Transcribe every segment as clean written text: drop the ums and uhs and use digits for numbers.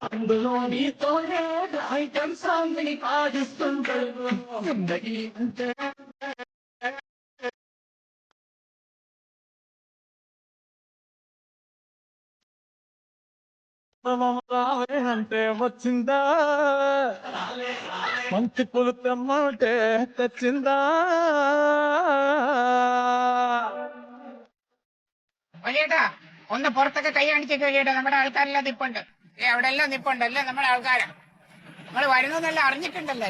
అందులో నీతోనే item song ని పాడిస్తుంటాను. రావే అంటే వచ్చిందా, మంచి పులు తెమ్మంటే తెచ్చిందా. വലിയേട്ടാ ഒന്ന് പുറത്തൊക്കെ കൈ കാണിച്ചൊക്കെ കേട്ടോ. നമ്മുടെ ആൾക്കാരെല്ലാം നിപ്പുണ്ട്, അവിടെ എല്ലാം നിപ്പുണ്ട്, എല്ലാം നമ്മുടെ ആൾക്കാരാ. നമ്മൾ വരുന്നെല്ലാം അറിഞ്ഞിട്ടുണ്ടല്ലോ.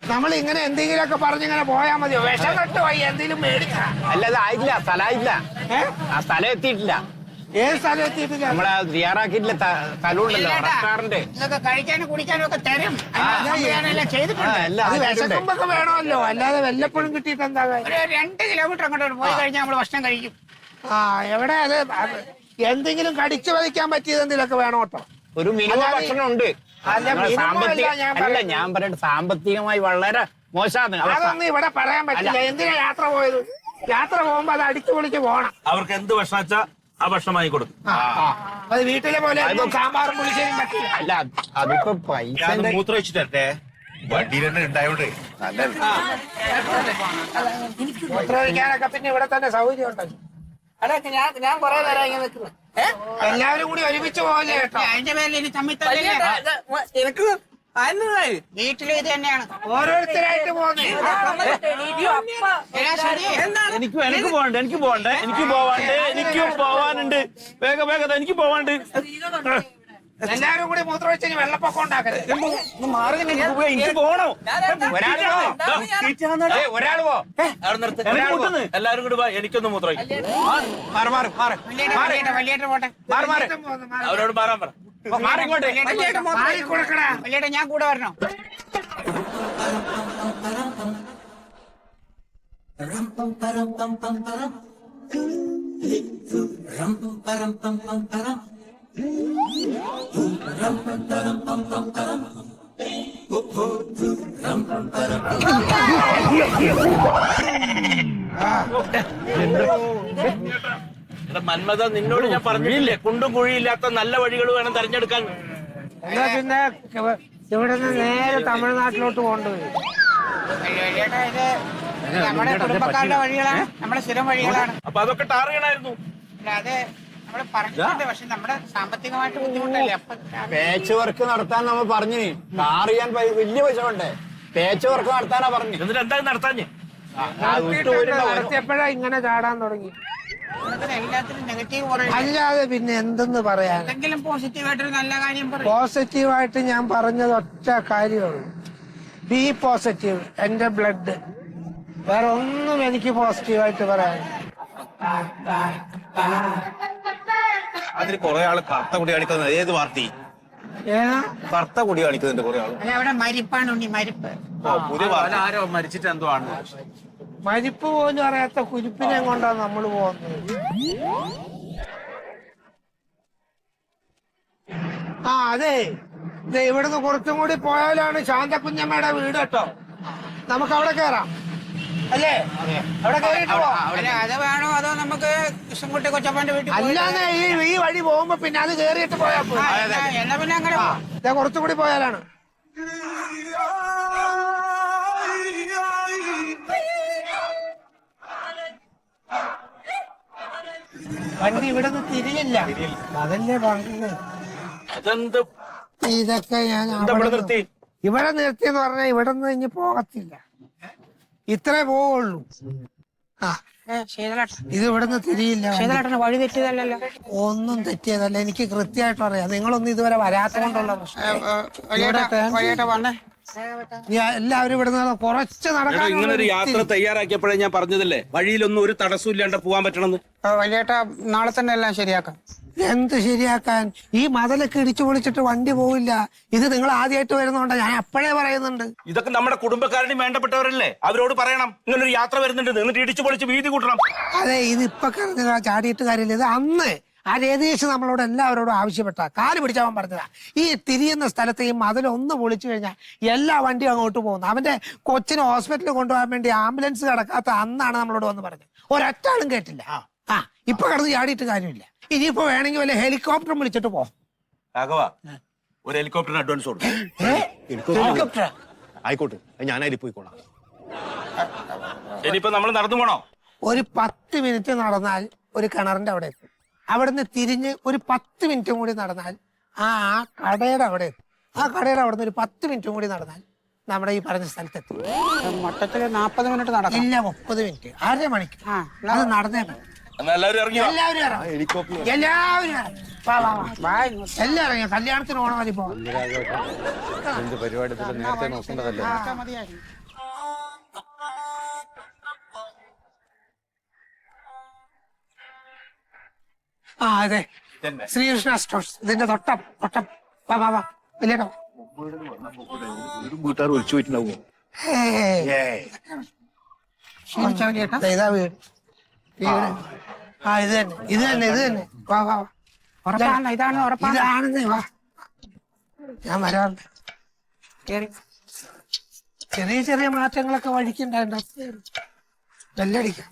നമ്മൾ ഇങ്ങനെ എന്തെങ്കിലുമൊക്കെ പറഞ്ഞിങ്ങനെ പോയാൽ മതിയോ? വിഷം തൊട്ട് പോയി എന്തെങ്കിലും മേടിച്ചാ. അല്ല അത് ആയിട്ടില്ല, സ്ഥലമായിട്ടില്ല, ആ സ്ഥലം എത്തിയിട്ടില്ല. ഏത് സ്ഥലം എത്തിയിട്ടില്ല? നമ്മളെ തയ്യാറാക്കിയിട്ടില്ല, സ്ഥലമുണ്ടല്ലോ റെസ്റ്റോറന്റ്. ഇതൊക്കെ കഴിക്കാനും കുടിക്കാനും ഒക്കെ തരും, എല്ലാം ചെയ്തിട്ടുണ്ട്. അത് വിശക്കുമ്പൊക്കെ വേണമല്ലോ, അല്ലാതെ വല്ലപ്പോഴും കിട്ടിയിട്ട് എന്താ? ഒരു 2 കിലോമീറ്റർ അങ്ങോട്ട് പോയി കഴിഞ്ഞാൽ നമ്മൾ ഭക്ഷണം കഴിക്കും. ആ എവിടെ അത് എന്തെങ്കിലും കടിച്ചു വലിക്കാൻ പറ്റിയത് എന്തെങ്കിലുമൊക്കെ വേണം കേട്ടോ. ഒരു മിനിമം ഭക്ഷണം ഉണ്ട്. ഞാൻ പറയട്ടെ, സാമ്പത്തികമായി വളരെ മോശമാണ്. അതൊന്നും ഇവിടെ പറയാൻ പറ്റില്ല. എന്തിനാ യാത്ര പോയത്? യാത്ര പോകുമ്പോ അത് അടിച്ചു പൊളിച്ച് പോകണം. അവർക്ക് എന്ത് ഭക്ഷണം വെച്ചാ ആ ഭക്ഷണമായി കൊടുക്കും. അത് വീട്ടിലെ പോലെ സാമ്പാറും പുളിശ്ശേരിയും പറ്റില്ല. അല്ല അതിപ്പോ പൈസ മൂത്രം വെച്ചിട്ടേ വണ്ടിയിൽ തന്നെ ഉണ്ടായോണ്ടേ. മൂത്ര ഒഴിക്കാനൊക്കെ പിന്നെ ഇവിടെ തന്നെ സൗകര്യം ഉണ്ടല്ലോ. അതൊക്കെ ഞാൻ കുറെ നേരം ഇങ്ങനെ നിൽക്കുന്നത്. എല്ലാവരും കൂടി ഒരുമിച്ച് പോകല്ലേ കേട്ടോ. അതിന്റെ പേരിൽ ഇനി തമ്മിത്തല്ലേ വീട്ടിലും ഇത് തന്നെയാണ്, ഓരോരുത്തരായിട്ട് പോകുന്നത്. എനിക്ക് പോകണ്ടേ, എനിക്ക് പോകണ്ടേ, എനിക്ക് പോവാണ്ട്, എനിക്കും പോവാനുണ്ട്. വേഗം വേഗം എനിക്ക് പോവാണ്ട്. എല്ലാരും കൂടി മൂത്രമൊഴിച്ച് വെള്ളപ്പൊക്കം ഉണ്ടാക്കരുത്. എനിക്ക് പോകണോ? ഒരാൾ പോ, എല്ലാരും കൂടി എനിക്കൊന്ന് മൂത്രം വലിയേട്ട പോട്ടെ. അവരോട് മാറാൻ പറ. വലിയേട്ട ഞാൻ കൂടെ വരണോ? മന്മഥ, നിന്നോട് ഞാൻ പറഞ്ഞില്ലേ കുണ്ടും കുഴിയില്ലാത്ത നല്ല വഴികൾ വേണം തെരഞ്ഞെടുക്കാൻ. എന്നാ പിന്നെ ഇവിടെ നിന്ന് നേരെ തമിഴ്നാട്ടിലോട്ട് കൊണ്ടുപോയി. നമ്മുടെ കുടുംബക്കാരുടെ വഴികളാണ്, നമ്മുടെ സ്ഥിരം വഴികളാണ്. അപ്പൊ അതൊക്കെ ടാർ ചെയ്യണമായിരുന്നു. അല്ലാതെ നമ്മള് പറഞ്ഞിട്ടുണ്ട്, പക്ഷെ നമ്മുടെ സാമ്പത്തികമായിട്ട് ബുദ്ധിമുട്ടല്ലേ. അപ്പൊ പേച്ച് വർക്ക് നടത്താൻ നമ്മൾ പറഞ്ഞു. കാർ ചെയ്യാൻ വലിയ പൈസ വേണ്ടേ? പേച്ച് വർക്ക് നടത്താനാ പറഞ്ഞു. എന്നിട്ട് എന്തായാലും നടത്താഞ്ഞ് നടത്തിയപ്പോഴാ ഇങ്ങനെ ചാടാൻ തുടങ്ങി. എല്ലാത്തിനും നെഗറ്റീവ് അല്ലാതെ പിന്നെ എന്തെന്ന് പറയാൻ? എന്തെങ്കിലും പോസിറ്റീവായിട്ടൊരു നല്ല കാര്യം പറയും. പോസിറ്റീവായിട്ട് ഞാൻ പറഞ്ഞത് ഒറ്റ കാര്യമുള്ളൂ, ബി പോസിറ്റീവ്. എന്റെ ബ്ലഡ്, വേറെ ഒന്നും എനിക്ക് പോസിറ്റീവായിട്ട് പറയാൻ. അതിന് കുറെ ആള് കറുത്ത കുടി കാണിക്കുന്നത്. ഏത് പാർട്ടി? കറുത്ത കുടി കാണിക്കുന്നുണ്ട് കുറെ ആള്. അവിടെ മരിപ്പാണ് ഉണ്ണി, മരിപ്പ്. പുതിയ ആരോ മരിച്ചിട്ട് എന്തോ ആണ്. മരിപ്പ് പോലും അറിയാത്ത കുരിപ്പിനെ കൊണ്ടാണ് നമ്മൾ പോകുന്നത്. ആ അതെ, ഇവിടുന്ന് കുറച്ചും കൂടി പോയാലാണ് ശാന്തകുഞ്ഞമ്മയുടെ വീട് കേട്ടോ. നമുക്ക് അവിടെ കേറാം അല്ലേ? അവിടെ കേറിയിട്ട് അത് വേണോ അതോ നമുക്ക് കൃഷ്ണൻകുട്ടി കൊച്ചപ്പന്റെ വീട്ടിൽ? അല്ലാതെ ഈ വഴി പോകുമ്പോ പിന്നെ അത് കേറിയിട്ട് പോയാ എന്നാ പിന്നെ അങ്ങനെ കുറച്ചും കൂടി പോയാലാണ്. വണ്ടി ഇവിടെ നിന്ന് തിരിയില്ല, അതല്ലേ പറഞ്ഞത്. ഇതൊക്കെ ഞാൻ ഇവിടെ നിർത്തിയെന്ന് പറഞ്ഞാൽ ഇവിടെ നിന്ന് ഇനി പോകത്തില്ല, ഇത്രേ പോവുള്ളൂ. ഇത് ഇവിടുന്ന് തിരിയില്ല. വഴി തെറ്റിയതല്ലോ, ഒന്നും തെറ്റിയതല്ല, എനിക്ക് കൃത്യമായിട്ട് അറിയാം. നിങ്ങളൊന്നും ഇതുവരെ വരാത്തോണ്ടുള്ള പ്രശ്നം. എല്ലാവരും ഇവിടുന്ന് കുറച്ച് നടക്കാൻ. ഇങ്ങനെ ഒരു യാത്ര തയ്യാറാക്കിയപ്പോഴേ ഞാൻ പറഞ്ഞതല്ലേ വഴിയിലൊന്നും ഒരു തടസ്സം ഇല്ലാണ്ട് പോകാൻ പറ്റണമെന്ന്. വലിയേട്ട നാളെ തന്നെ എല്ലാം ശരിയാക്കാം. എന്ത് ശരിയാക്കാൻ? ഈ മതിലൊക്കെ ഇടിച്ചു പൊളിച്ചിട്ട് വണ്ടി പോവില്ല. ഇത് നിങ്ങൾ ആദ്യമായിട്ട് വരുന്നോണ്ടാ ഞാൻ അപ്പോഴേ പറയുന്നുണ്ട്. ഇതൊക്കെ നമ്മുടെ കുടുംബക്കാരനും വേണ്ടപ്പെട്ടവരല്ലേ, അവരോട് പറയണം ഇങ്ങനൊരു യാത്ര വരുന്നുണ്ട്, എന്നിട്ട് ഇടിച്ചു പൊളിച്ച് വീതി കൂട്ടണം. അതെ, ഇത് ഇപ്പൊ ചാടിയിട്ട് കാര്യമില്ല. ഇത് അന്ന് ആ രതീഷ് നമ്മളോട് എല്ലാവരോടും ആവശ്യപ്പെട്ട കാല് പിടിച്ചവൻ പറഞ്ഞതാ ഈ തിരിയുന്ന സ്ഥലത്ത് ഈ മതിലൊന്ന് പൊളിച്ചു കഴിഞ്ഞാൽ എല്ലാ വണ്ടിയും അങ്ങോട്ട് പോകുന്നു. അവന്റെ കൊച്ചിനെ ഹോസ്പിറ്റലിൽ കൊണ്ടുപോകാൻ വേണ്ടി ആംബുലൻസ് കിടക്കാത്ത അന്നാണ് നമ്മളോട് വന്ന് പറഞ്ഞത്. ഒരൊറ്റാളും കേട്ടില്ല. ഇപ്പൊ കിടന്ന് ചാടിയിട്ട് കാര്യമില്ല. ഇനിയിപ്പോ വേണമെങ്കിൽ വല്ല ഹെലികോപ്റ്റർ വിളിച്ചിട്ട് പോ. രാഘവ, ഒരു ഹെലികോപ്റ്ററിന് അഡ്വാൻസ് കൊടുക്കും. ഹെലികോപ്റ്റർ ആയിക്കോട്ടെ, ഞാനതിൽ പോയിക്കോളാം. ഇനിയിപ്പോ നമ്മൾ നടന്നു പോണോ? ഒരു 10 മിനിറ്റ് നടന്നാൽ ഒരു കിണറിന്റെ അവിടെ എത്തും. അവിടുന്ന് തിരിഞ്ഞ് ഒരു 10 മിനിറ്റും കൂടി നടന്നാൽ ആ കടയുടെ അവിടെ എത്തും. ആ കടയുടെ അവിടെ നിന്ന് ഒരു 10 മിനിറ്റും കൂടി നടന്നാൽ നമ്മുടെ ഈ പറഞ്ഞ സ്ഥലത്തെത്തും. മൊത്തത്തില് 40 മിനിറ്റ് നടക്കും. ഇല്ല, 30 മിനിറ്റ്, 1/2 മണിക്കൂർ. അത് നടന്നേ പറ്റും. എല്ലാവരും ഇറങ്ങിയോ? എല്ലാവരും ഇറങ്ങും. എല്ലാവരും ഇറങ്ങും. വാ, വാ, വാ. എല്ലാം ഇറങ്ങിയോ? കല്യാണത്തിന് ഓണം മതി പോകാം. പരിപാടി നേരത്തെ നോക്കേണ്ടതല്ലേ? അതെ, ശ്രീകൃഷ്ണ സ്റ്റോഴ്സ്. ഇതിന്റെ തൊട്ടം. വാ, വാ, വാ. വലിയേട്ടോ, വീട്ടുകാർ ഒളിച്ചു പോയിട്ടുണ്ടാവുമോ? ഇതാ വീട്. ഇത് തന്നെ. വാ, വാ, വാ. ഇതാണ് ഉറപ്പാണ്. ഇതാണെന്ന്. വാ, ഞാൻ വരാറുണ്ട്. ചെറിയ ചെറിയ മാറ്റങ്ങളൊക്കെ വഴിക്കുണ്ടായിരുന്നു. ബെല്ലടിക്കാം.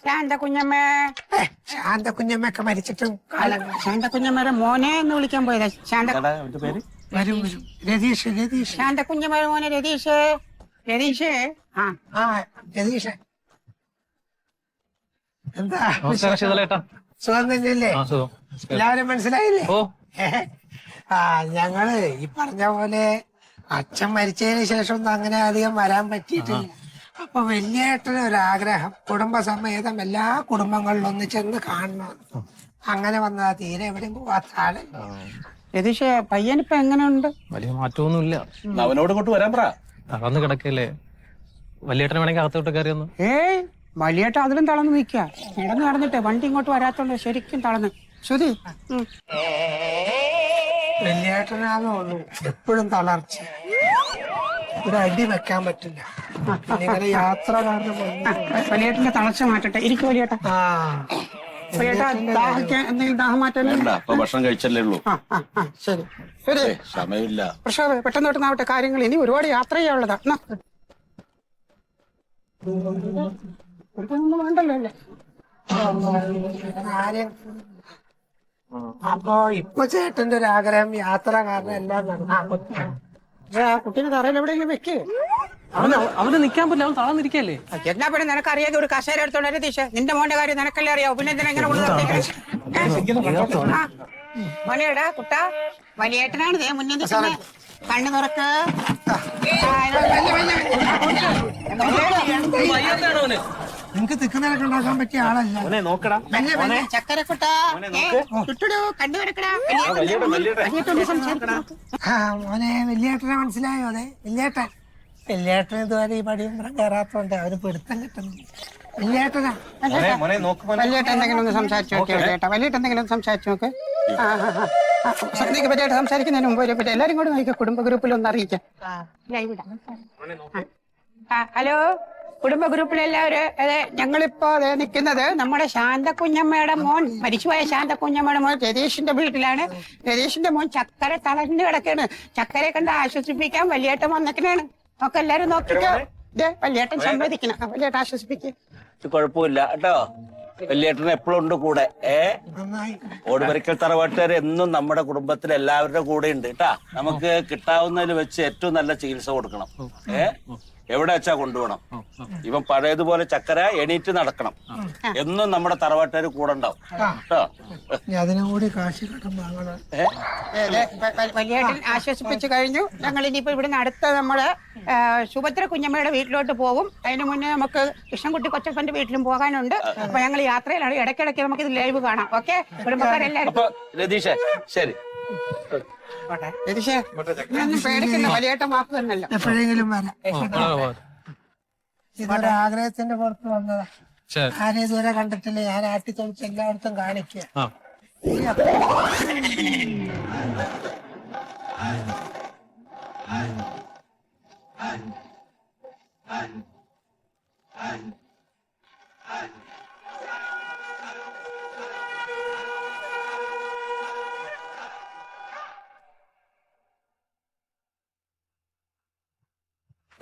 ശാന്തകുഞ്ഞമ്മേ. ശാന്തകുഞ്ഞമ്മയൊക്കെ മരിച്ചിട്ടും കാലങ്ങൾ. ശാന്തകുഞ്ഞമ്മയുടെ മോനെ എന്ന് വിളിക്കാൻ പോയതാ. വരും. രതീഷ്. ശാന്തകുഞ്ഞമ്മയുടെ മോനെ രതീഷ്. രതീഷ് എന്താ ശീതളേട്ടാ? സുഖം തന്നെയല്ലേ? എല്ലാവരും മനസ്സിലായില്ലേ? ഓ, ഞങ്ങള് ഈ പറഞ്ഞ പോലെ അച്ഛൻ മരിച്ചതിന് ശേഷം ഒന്നും അങ്ങനെ അധികം വരാൻ പറ്റിയിട്ടില്ല. അപ്പൊ വലിയേട്ടന് ഒരാഗ്രഹം, കുടുംബസമേതം എല്ലാ കുടുംബങ്ങളിലും ഒന്ന് ചെന്ന് കാണണം. അങ്ങനെ വന്നതാ. തീരെ എവിടെയും പോവാത്ത ആള്. രതീഷ്, പയ്യനിപ്പോ എങ്ങനെയുണ്ട്? വലിയ മാറ്റമൊന്നുമില്ല. അവനോട് കൊണ്ട് വരാൻ പറ. തളർന്ന് കിടക്കല്ലേ. വലിയേട്ടനെ വേണമെങ്കിൽ അകത്തോട്ട് കയറി ഒന്ന്. ഏയ്, വലിയേട്ട അതിലും തളർന്ന് നിൽക്കുക. നടന്നിട്ടേ വണ്ടി ഇങ്ങോട്ട് വരാത്തോണ്ട് ശരിക്കും തളർന്ന്. ശ്രുതി, വലിയേട്ടനാണുള്ളൂ എപ്പോഴും തളർച്ച. ഒരു അടി വെക്കാൻ പറ്റില്ല. ഇങ്ങനെ യാത്ര കാരണം വലിയേട്ടന്റെ തളർച്ച മാറ്റട്ടെ. ഇരിക്കും വലിയേട്ട. വലിയേട്ട, എന്തെങ്കിലും ദാഹം മാറ്റാൻ ഭക്ഷണം കഴിച്ചല്ലേ ഉള്ളൂ. ശരി ശരി. സമയമില്ല. പ്രഷർ പെട്ടെന്ന് പെട്ടെന്നാവട്ടെ കാര്യങ്ങൾ. ഇനി ഒരുപാട് യാത്ര ചെയ്യാനുള്ളതാ. വേണ്ടല്ലോ അല്ലേ? അപ്പൊ ഇപ്പൊ ചേട്ടന്റെ ഒരു ആഗ്രഹം യാത്ര കാരണം എല്ലാം നടന്നു. ആ കുട്ടീനെ തറയിൽ എവിടെയെങ്കിലും വെക്ക്. അവന് നിൽക്കാൻ പറ്റില്ല. അവൻ തളർന്നിരിക്കല്ലേ. എന്നാ പിന്നെ നിനക്കറിയാതെ ഒരു കസേര എടുത്തോണ്ട് രതീഷ്. നിന്റെ മോന്റെ കാര്യം നിനക്കല്ലേ അറിയാവൂ. പിന്നെ എന്തിനാ ഇങ്ങനെ മോനെടാ കുട്ട, വലിയേട്ടനാണ് ദേ മുന്നിൽ നിൽക്കുന്നത്. കണ്ണു തുറക്ക്. നിങ്ങക്ക് തിക്കുന്നതൊക്കെ ഉണ്ടാക്കാൻ പറ്റിയ ആളല്ല. നോക്കടാ ചക്കരക്കുട്ട, ചുട്ടിടൂ, കണ്ണു തുറക്കടാ. മോനെ വലിയേട്ടനെ മനസ്സിലായോ? അതെ, വലിയേട്ടൻ ഇതുവരെ ഈ പടിയമ്പുറം കയറാത്തോണ്ട് അവര് പിടുത്തം കിട്ടുന്നു. വലിയേട്ടനാ. വലിയേട്ട എന്തെങ്കിലും ഒന്ന് സംസാരിച്ചു നോക്കിയോ ചേട്ടാ? വലിയേട്ട എന്തെങ്കിലും സംസാരിച്ചു നോക്ക്. സന്ധ്യക്ക് പറ്റിയായിട്ട് സംസാരിക്കുന്നതിന് മുമ്പ് എല്ലാരും കൂടെ നോക്കിയാൽ കുടുംബ ഗ്രൂപ്പിൽ ഒന്ന് അറിയിക്കാം. ഹലോ, കുടുംബ ഗ്രൂപ്പിലെല്ലാവരും. അതെ, ഞങ്ങളിപ്പോ നിൽക്കുന്നത് നമ്മുടെ ശാന്തകുഞ്ഞമ്മയുടെ മോൻ, മരിച്ചുപോയ ശാന്തകുഞ്ഞമ്മയുടെ മോൻ രതീഷിന്റെ വീട്ടിലാണ്. രതീഷിന്റെ മോൻ ചക്കര തളർന്നു കിടക്കാണ്. ചക്കരെ കണ്ട് ആശ്വസിപ്പിക്കാൻ വലിയേട്ടൻ വന്നിട്ടാണ്. ഒക്കെ എല്ലാരും നോക്കിക്കോ. വലിയേട്ടൻ സമ്മതിക്കണം. വലിയേട്ടൻ ആശ്വസിപ്പിക്കുക. കുഴപ്പമില്ല കേട്ടോ. വലിയേട്ടൻ എപ്പോഴും ഉണ്ട് കൂടെ. ഓടുപരിക്കൽ തറവാട്ടുകാർ എന്നും നമ്മുടെ കുടുംബത്തിൽ എല്ലാവരുടെ കൂടെ ഉണ്ട് കേട്ടാ. നമുക്ക് കിട്ടാവുന്നതിൽ വെച്ച് ഏറ്റവും നല്ല ചികിത്സ കൊടുക്കണം. എവിടെ വെച്ചാ കൊണ്ടുപോകണം. ഇവൻ പഴയതുപോലെ ചക്കര എണീറ്റ് നടക്കണം. എന്നും നമ്മുടെ തറവാട്ടുകാർ കൂടെ ഉണ്ടാവും കേട്ടോ. അതിനും കൂടി കാശ് കിട്ടും വാങ്ങണം. വലിയേട്ടൻ ആശ്വസിപ്പിച്ചു കഴിഞ്ഞു. ഞങ്ങൾ ഇനിയിപ്പോ ഇവിടെ അടുത്ത നമ്മുടെ സുഭദ്ര കുഞ്ഞമ്മയുടെ വീട്ടിലോട്ട് പോകും. അതിന് മുന്നേ നമുക്ക് കൃഷ്ണൻകുട്ടി കൊച്ചപ്പന്റെ വീട്ടിലും പോകാനുണ്ട്. അപ്പൊ ഞങ്ങൾ യാത്രയിലാണ്. ഇടയ്ക്കിടയ്ക്ക് നമുക്ക് ഇത് ലൈവ് കാണാം. ഓക്കെ കുടുംബക്കാരെല്ലാരും. രതീഷേ ശരി. രതീഷേ, ഒന്നും പേടിക്കണ്ട. വലിയേട്ടൻ മാപ്പ് തന്നല്ലോ. എപ്പോഴെങ്കിലും വരാം. ഇതൊരു ആഗ്രഹത്തിന്റെ പുറത്ത് വന്നതാ. ആരും ഇതുവരെ കണ്ടിട്ടില്ല. ഞാൻ ആട്ടിത്തൊളിച്ച് എല്ലായിടത്തും കാണിക്കുക.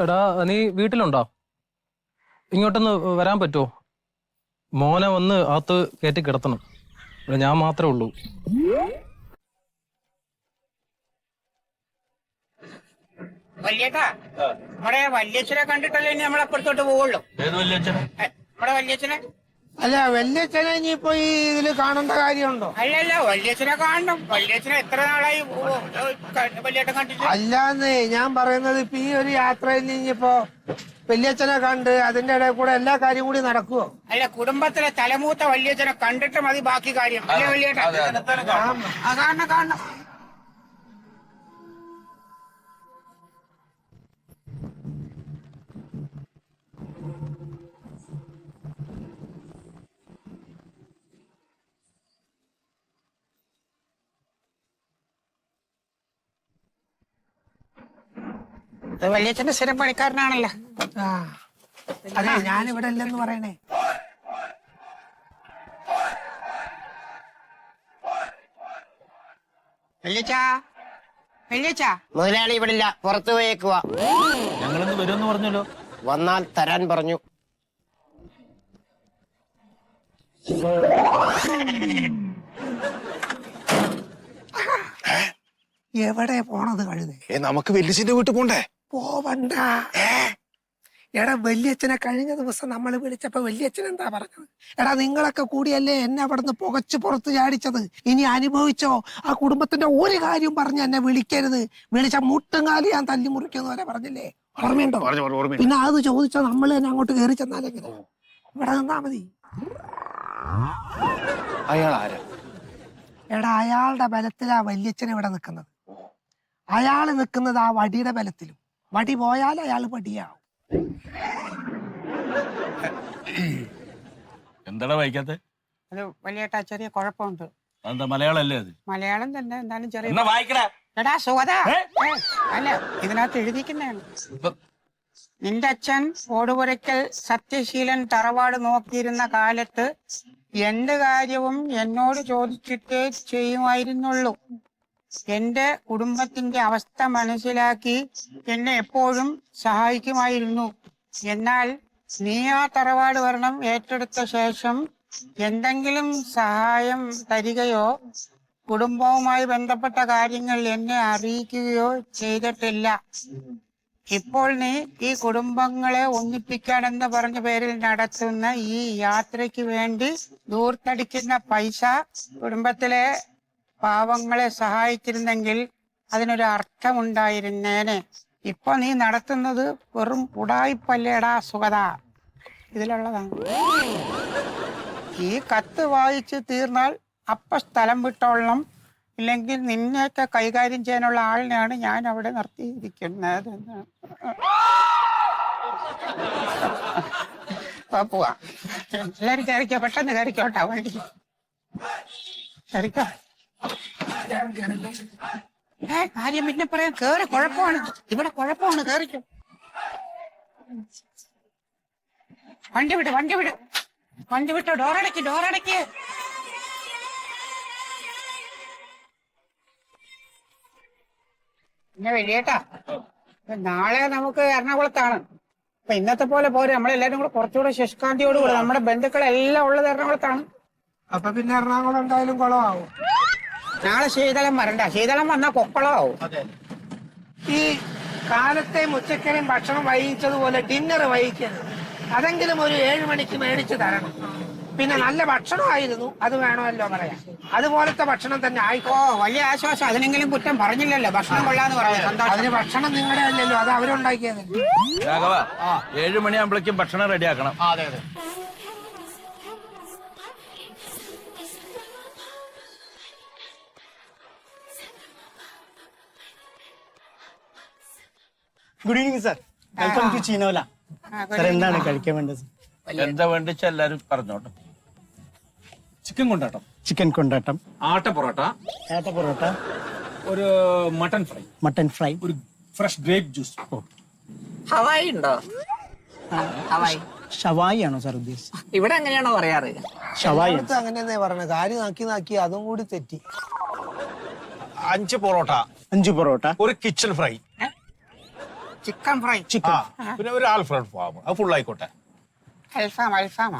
എടാ നീ വീട്ടിലുണ്ടോ? ഇങ്ങോട്ടൊന്ന് വരാൻ പറ്റുമോ? മോനെ വന്ന് അകത്ത് കയറ്റി കിടത്തണം. ഇവിടെ ഞാൻ മാത്രമേ ഉള്ളൂ. വല്യേട്ടാ, നമ്മുടെ വല്യച്ഛനെ കണ്ടിട്ടല്ലേ ഇനി നമ്മളപ്പുറത്തോട്ട് പോവുള്ളൂ. ഏത് വല്യച്ഛനെ? നമ്മുടെ വല്യച്ഛനെ. അല്ല വല്യച്ഛനെ ഇനിയിപ്പോ ഈ ഇതില് കാണേണ്ട കാര്യമുണ്ടോ? അല്ലല്ല, വല്യച്ഛനെ കാണണം. വല്യച്ഛനെ എത്ര നാളായി വല്യേട്ടൻ കണ്ടിട്ട്? അല്ലാന്നേ ഞാൻ പറയുന്നത്, ഇപ്പൊ ഈ ഒരു യാത്രയിൽ ഇനിയിപ്പോ വല്യച്ഛനെ കണ്ട് അതിന്റെ ഇടയിൽ കൂടെ എല്ലാ കാര്യം കൂടി നടക്കുവോ? അല്ല, കുടുംബത്തിലെ തലമൂത്ത വല്യച്ഛനെ കണ്ടിട്ട് മതി ബാക്കി കാര്യം. അല്ലേ വല്യേട്ടാ? കാണണം. വല്യച്ഛന്റെ സ്ഥിരം പണിക്കാരനാണല്ലോ. ആ അതെ, ഞാനിവിടെ അല്ലെന്ന് പറയണേ. വല്യച്ഛാ, മുതലാളി ഇവിടെ ഇല്ല, പുറത്തു പോയേക്കുവാ. ഞങ്ങളിന്ന് വരുമെന്ന് പറഞ്ഞല്ലോ. വന്നാൽ തരാൻ പറഞ്ഞു. എവിടെ പോണത് കഴുതേ? നമുക്ക് വല്യച്ഛന്റെ വീട്ടിൽ പോണ്ടേ? പോവണ്ട. എടാ, വല്യച്ഛനെ കഴിഞ്ഞ ദിവസം നമ്മൾ വിളിച്ചപ്പോ വല്യച്ഛൻ എന്താ പറഞ്ഞത്? എടാ, നിങ്ങളൊക്കെ കൂടിയല്ലേ എന്നെ അവിടുന്ന് പുകച്ചു പുറത്ത് ചാടിച്ചത്. ഇനി അനുഭവിച്ചോ. ആ കുടുംബത്തിന്റെ ഒരു കാര്യം പറഞ്ഞ് എന്നെ വിളിക്കരുത്. വിളിച്ച മുട്ടുംകാലി ഞാൻ തല്ലി മുറിക്കുന്ന വരെ പറഞ്ഞില്ലേ? ഓർമ്മയുണ്ടോ? പിന്നെ അത് ചോദിച്ചാൽ നമ്മൾ തന്നെ അങ്ങോട്ട് കയറി ചെന്നാലെങ്ങനെ? ഇവിടെ നിന്നാ മതി. അയാൾ ആരാ? എടാ, അയാളുടെ ബലത്തിലാ വല്യച്ഛൻ ഇവിടെ നിൽക്കുന്നത്. അയാള് നിൽക്കുന്നത് ആ വടിയുടെ ബലത്തിലും. വടി പോയാൽ അയാൾ വടിയാവും. എന്താടാ വായിക്കാത്തെ? അത് വല്യേട്ടാ, ചെറിയ കുഴപ്പമുണ്ട്. എന്താ മലയാളം അല്ലേ അത്? മലയാളം തന്നെ, എന്നാലും ചെറിയ. എന്നാ വായിക്കടാ. എടാ സുഗത, അല്ല ഇതിനകത്ത് എഴുതിക്കുന്നതാണ്. നിന്റെ അച്ഛൻ ഓടുപുരയ്ക്കൽ സത്യശീലൻ തറവാട് നോക്കിയിരുന്ന കാലത്ത് എന്ത് കാര്യവും എന്നോട് ചോദിച്ചിട്ടേ ചെയ്യുമായിരുന്നുള്ളൂ. എന്റെ കുടുംബത്തിന്റെ അവസ്ഥ മനസ്സിലാക്കി എന്നെ എപ്പോഴും സഹായിക്കുമായിരുന്നു. എന്നാൽ നീ ആ തറവാട് ഭരണം ഏറ്റെടുത്ത ശേഷം എന്തെങ്കിലും സഹായം തരികയോ കുടുംബവുമായി ബന്ധപ്പെട്ട കാര്യങ്ങൾ എന്നെ അറിയിക്കുകയോ ചെയ്തിട്ടില്ല. ഇപ്പോൾ നീ ഈ കുടുംബങ്ങളെ ഒന്നിപ്പിക്കാനെന്ന് പറഞ്ഞ പേരിൽ നടത്തുന്ന ഈ യാത്രയ്ക്ക് വേണ്ടി ദൂർത്തടിക്കുന്ന പൈസ കുടുംബത്തിലെ പാവങ്ങളെ സഹായിച്ചിരുന്നെങ്കിൽ അതിനൊരു അർത്ഥമുണ്ടായിരുന്നേനെ. ഇപ്പൊ നീ നടത്തുന്നത് വെറും ഉടായിപ്പല്ലേടാ സുഗത. ഇതിലുള്ളതാണ്. ഈ കത്ത് വായിച്ച് തീർന്നാൽ അപ്പ സ്ഥലം വിട്ടോളണം. ഇല്ലെങ്കിൽ നിന്നെയൊക്കെ കൈകാര്യം ചെയ്യാനുള്ള ആളിനെയാണ് ഞാൻ അവിടെ നിർത്തിയിരിക്കുന്നത്. പോവാ, എല്ലാരും കയറിക്കോ, പെട്ടെന്ന് കയറിക്കോട്ടാ വണ്ടി. കയറിക്കോ. കാര്യം പിന്നെ പറയാം. കേറി, കുഴപ്പമാണ് ഇവിടെ, കുഴപ്പമാണ്. കേറിക്കോ. വണ്ടി വിട്ടോ. ഡോറടയ്ക്ക്. പിന്നെ വലിയേട്ടാ, നാളെ നമുക്ക് എറണാകുളത്താണ്. അപ്പൊ ഇന്നത്തെ പോലെ പോരെ, നമ്മളെല്ലാരും കൂടെ കുറച്ചുകൂടെ ശുഷ്കാന്തിയോടുകൂടെ. നമ്മുടെ ബന്ധുക്കളെല്ലാം ഉള്ളത് എറണാകുളത്താണ്. അപ്പൊ പിന്നെ എറണാകുളം എന്തായാലും കുളമാവും. നാളെ ശീതളം വരണ്ട. ശീതളം വന്നാൽ കൊക്കുളമാവും. ഈ കാലത്തെയും ഉച്ചക്കരെയും ഭക്ഷണം വൈകിച്ചതുപോലെ ഡിന്നർ വൈകിക്കരുത്. അതെങ്കിലും ഒരു 7 മണിക്ക് മേടിച്ചു തരണം. പിന്നെ നല്ല ഭക്ഷണമായിരുന്നു, അത് വേണമല്ലോ പറയാം. അതുപോലത്തെ ഭക്ഷണം തന്നെ ആയിക്കോ. വലിയ ആശ്വാസം. അതിനെങ്കിലും കുറ്റം പറഞ്ഞില്ലല്ലോ. ഭക്ഷണം കൊള്ളാന്ന് പറഞ്ഞു. അതിന് ഭക്ഷണം നിങ്ങളുടെ അല്ലല്ലോ, അത് അവരുണ്ടാക്കിയതല്ലേ. രാഘവ, 7 മണിയാകുമ്പോഴേക്കും ഭക്ഷണം റെഡിയാക്കണം. അതെ. Good evening sir. Welcome to Cheenola. Sir എന്താണ് കഴിക്കാൻ വേണ്ടത്? എന്താ വേണ്ടിച്ച എല്ലാരും പറഞ്ഞോട്ടെ. ചിക്കൻ കൊണ്ടാട്ടം, ചിക്കൻ കൊണ്ടാട്ടം, ആട്ട പൊറോട്ട, ഒരു മട്ടൻ ഫ്രൈ, ഒരു ഫ്രഷ് ഗ്രേപ്പ് ജ്യൂസ്. ഹവായി ഉണ്ടോ? ഹവായി ഷവായി ആണോ സാർ ഉദ്ദേശിച്ചത്? ഇവിടെ എങ്ങനെയാണോ പറയാറ്? ഷവായി അങ്ങനെ പറഞ്ഞ കാര്യം നാക്കി അതും കൂടി തെറ്റി. 5 പൊറോട്ട, 5 പൊറോട്ട, ഒരു കിച്ചൺ ഫ്രൈ. ചിക്കൻ ഫ്രൈ ആ പിന്നെ ഒരു ആൽഫ്രഡ് ഫാം അത് ഫുൾ ആയിക്കോട്ടെ. അൽഫാമ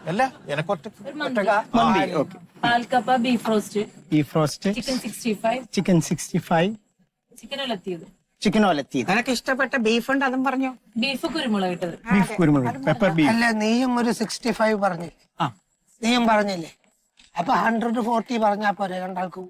അല്ല എനക്കൊറ്റ മന്തി ഓക്കെ. പാൽക്കപ്പ beef roast beef roast, chicken 65 chicken 65, chicken ഉലത്തിയത് ചിക്കൻ ഒലത്തിയത്, നിനക്ക് ഇഷ്ടപ്പെട്ട ബീഫ് ഉണ്ട് അതും പറഞ്ഞു. ബീഫ് കുരുമുളക് ഇട്ടത് ബീഫ് കുരുമുളക്, പെപ്പർ ബീഫ്. അല്ല നീയും ഒരു 65 പറഞ്ഞില്ലേ? ആ. നീയും പറഞ്ഞില്ലേ? അപ്പൊ 140 പറഞ്ഞാ പോരെ രണ്ടാൾക്കും?